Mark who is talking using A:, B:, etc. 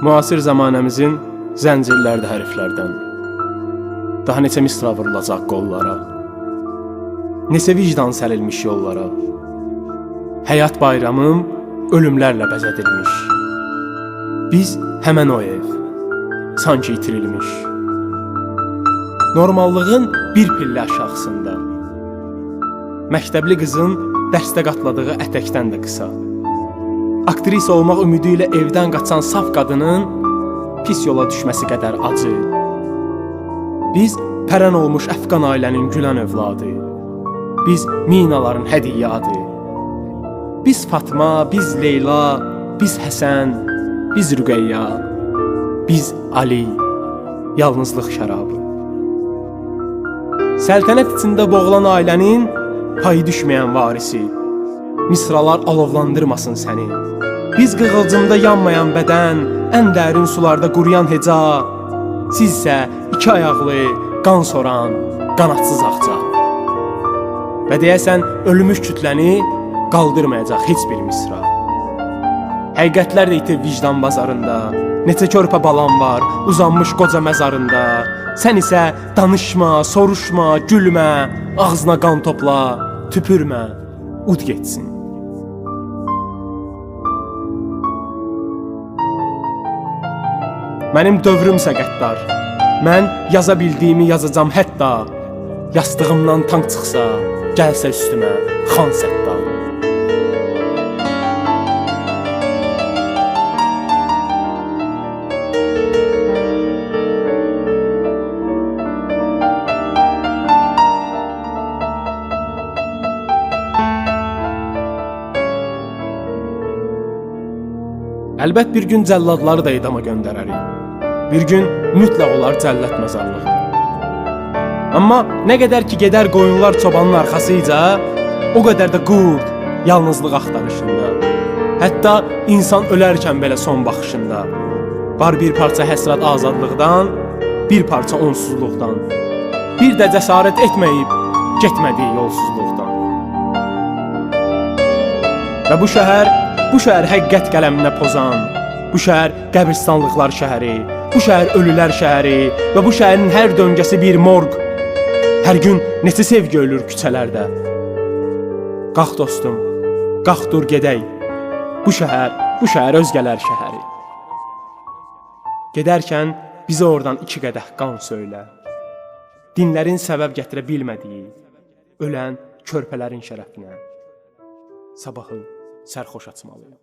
A: Müasir zamanəmizin zəncirlərdə hərflərdən, daha neçə misra vurulacaq qollara, neçə vicdan sərilmiş yollara, həyat bayramım ölümlərlə bəzədilmiş. Biz həmən o ev, sanki itirilmiş. Normallığın bir pillə aşağısında, məktəbli qızın dərsdə qatladığı ətəkdən də qısa, aktrisa olmaq ümidi ilə evdən qaçan saf qadının pis yola düşməsi qədər acı. Biz pərən olmuş əfqan ailənin gülən övladı, biz minaların hədiyyə adı. Biz Fatma, biz Leyla, biz Həsən, biz Rüqəyya, biz Ali, yalnızlıq şərabı. Səltənət içində boğulan ailənin payı düşməyən varisi, misralar alovlandırmasın səni. Biz qığılcımda yanmayan bədən, ən dərin sularda quruyan heca, sizsə iki ayaqlı, qan soran, qanadsız ağca. Və deyəsən, ölmüş kütləni qaldırmayacaq heç bir misra. Həqiqətlər də itib vicdan bazarında, neçə körpə balan var, uzanmış qoca məzarında. Sən isə danışma, soruşma, gülmə, ağzına qan topla, tüpürmə, ud getsin. Mənim dövrümsə qəddar, mən yaza bildiyimi yazacam hətta, yastığımdan tank çıxsa, gəlsə üstümə xan Səttar. Əlbət bir gün cəlladları da edama göndərərik. Bir gün mütləq olar cəllət məzarlığı. Amma nə qədər ki gedər qoyunlar çobanın arxasıca, o qədər də qurd yalnızlıq axtarışında. Hətta insan ölərkən belə son baxışında. Var bir parça həsrət azadlıqdan, bir parça onsuzluqdan. Bir də cəsarət etməyib getmədiyi yolsuzluqdan. Və bu şəhər həqiqət qələminə pozan, bu şəhər qəbristanlıqlar şəhəri, bu şəhər ölülər şəhəri və bu şəhərin hər döngəsi bir morq. Hər gün neçə sevgi ölür küçələrdə. Qalx dostum, qalx dur gedək. Bu şəhər özgələr şəhəri. Gedərkən bizə oradan 2 qədəh qan söylə. Dinlərin səbəb gətirə bilmədiyi, ölən körpələrin şərəfinə. Sabahı sərxoş açmalıyım.